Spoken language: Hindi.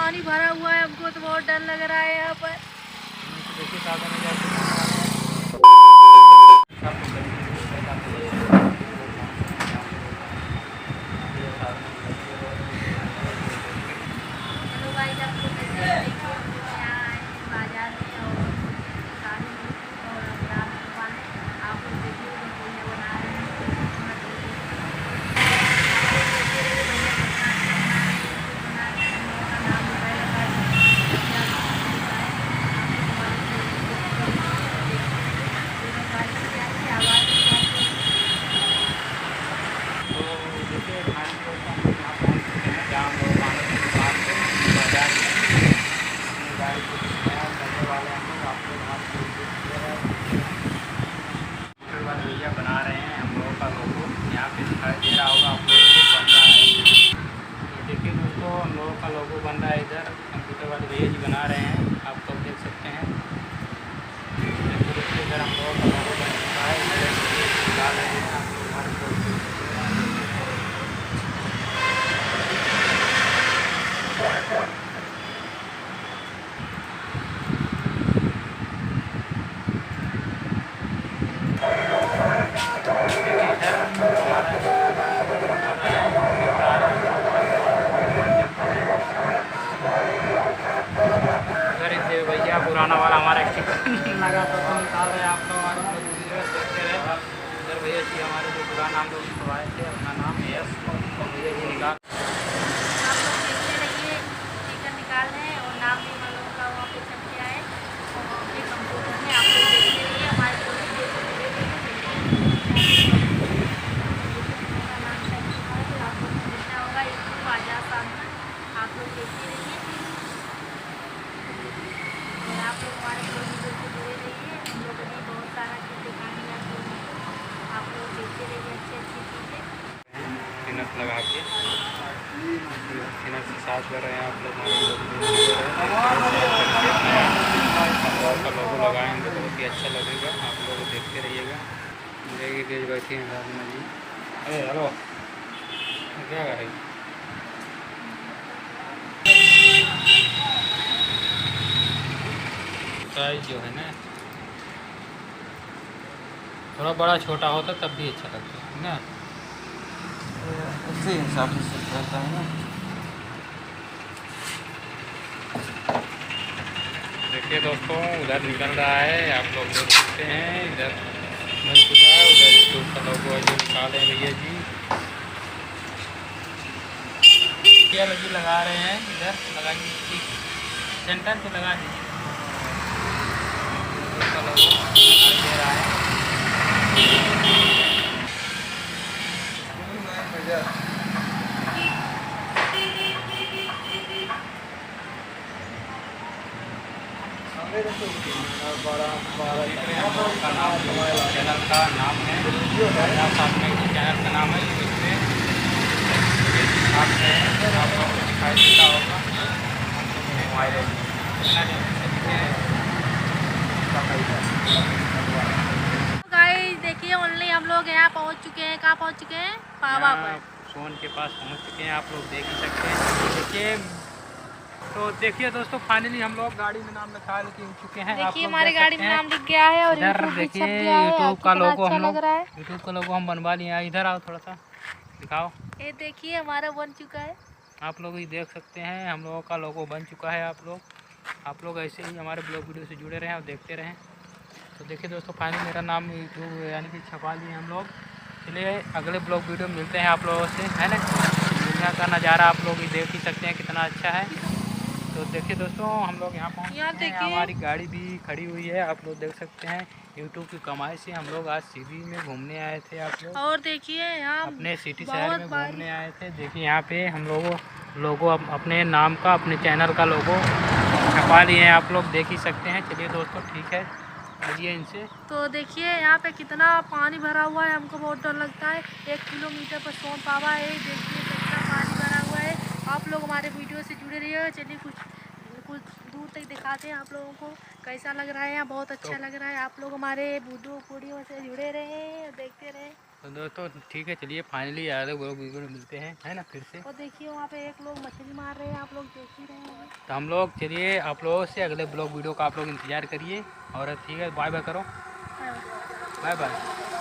पानी भरा हुआ है, हमको तो बहुत डर लग रहा है यहाँ पर। देखिए साधन में जाके हेलो गाइस, आपको देखिए यहाँ आए हैं बाजार में और सारी और अपना दुकान है। आप लोग देखिए भैया बना रहे हैं भैया बना रहे हैं हम लोगों का लोगो। यहाँ पे दिखाई दे रहा होगा आप लोगों को बन रहा है। ये देखिए दोस्तों, हम लोगों का लोगो बन रहा है। इधर कंप्यूटर वाले भैया जी बना रहे हैं, आप लोग देख सकते हैं। देखिए इधर हम लोगों का लोगो बन चुका है। इधर डाल रहे हैं आप लोग हमारे लोग। भैया पुराना वाला हमारा स्टिकर लगा तो निकाल रहे हैं आप लोग। हमारे देखते रहे इधर भैया जी हमारे जो पुराना हम लोग करवाए थे, अपना नाम यस भैया जी निकाल। आप लोग देखते रहिए, स्टिकर निकाल रहे हैं और नाम भी हम लोगों का वहाँ पे छप गया है और अपने कंप्यूटर में। आप लोग देखते रहिए हमारे नाम छप चुका है, तो आप लोग को देखना होगा यूट्यूब बाजार सामने। आप लोग देखते रहिए और आप लोग हमारे वीडियो से जुड़े रहिए। हम लोगों ने बहुत सारा चीज़ दिखानी है आप लोग देखते रहिए अच्छी अच्छी चीज़ें। सिनस लगा के सिनस से साफ कर रहे हैं आप लोग। का लोगो लगाएंगे तो बहुत ही अच्छा लगेगा, आप लोग देखते रहिएगा। देखिए गेज बैठी हैं राजना जी। अरे हेलो, क्या कर रही साइज जो है ना, थोड़ा बड़ा छोटा होता तब भी अच्छा लगता है ना। उसी हिसाब से रहता है ना। देखिए दोस्तों, उधर निकल रहा है, आप लोग देख सकते हैं। इधर बन चुका है, उधर यूट्यूब का लोगो है जो निकाले हैं भैया जी। क्या लगी लगा रहे हैं, इधर लगाइए, ठीक सेंटर पे लगा दीजिए। यूट्यूब का लोगो दिखाई दे रहा है। चैनल का नाम है, चैनल का नाम है, इसमें आप लोग को दिखाई देता होगा। गाइस देखिए, ओनली हम लोग यहाँ पहुँच चुके हैं। कहाँ पहुँच चुके हैं? पावा पर। सोन के पास पहुँच चुके हैं, आप लोग देख ही सकते हैं। देखिए तो देखिए दोस्तों, फाइनली हम लोग गाड़ी में नाम लिखा चुके हैं। देखिए हमारी गाड़ी में नाम लिख गया है और इधर यूट्यूब भी छप देखिए गया है। यूट्यूब का लोगो अच्छा हम लोग लग रहा है। यूट्यूब का लोगो हम बनवा लिए हैं। इधर आओ थोड़ा सा दिखाओ। ये देखिए हमारा बन चुका है। आप लोग ही देख सकते हैं, हम लोगों का लोगो बन चुका है। आप लोग ऐसे ही हमारे ब्लॉग वीडियो से जुड़े रहें और देखते रहें। तो देखिए दोस्तों, फाइनली मेरा नाम यूट्यूब यानी कि छपा लिए हम लोग। चलिए अगले ब्लॉग वीडियो मिलते हैं आप लोगों से, है ना। दुनिया का नज़ारा आप लोग ही देख ही सकते हैं कितना अच्छा है। तो देखिए दोस्तों, हम लोग यहाँ पहुँच गए हैं। हमारी गाड़ी भी खड़ी हुई है, आप लोग देख सकते हैं। यूट्यूब की कमाई से हम लोग आज सिटी में घूमने आए थे। आप लोग और देखिए यहाँ अपने सिटी शहर में घूमने आए थे। देखिए यहाँ पे हम लोगों अपने नाम का, अपने चैनल का लोगो छपा लिए हैं, आप लोग देख ही सकते हैं। चलिए दोस्तों ठीक है, मिलिए इनसे। तो देखिए यहाँ पे कितना पानी भरा हुआ है, हमको बहुत डर लगता है। 1 किलोमीटर पर सोन पावा है। देखिए कितना पानी भरा हुआ है। आप लोग हमारे वीडियो से जुड़े रहिएगा। चलिए कुछ कुछ दूर तक दिखाते हैं आप लोगों को कैसा लग रहा है यहाँ। बहुत अच्छा लग रहा है। आप लोग हमारे वीडियो से जुड़े रहे और देखते रहे। तो दोस्तों ठीक है, चलिए फाइनली यार ब्लॉग वीडियो में मिलते हैं, है ना, फिर से। और देखिए वहाँ पे एक लोग मछली मार रहे हैं, आप लोग देख ही रहे हैं। तो हम लोग चलिए आप लोगों से अगले ब्लॉग वीडियो का आप लोग इंतज़ार करिए। और ठीक है, बाय बाय करो, बाय बाय।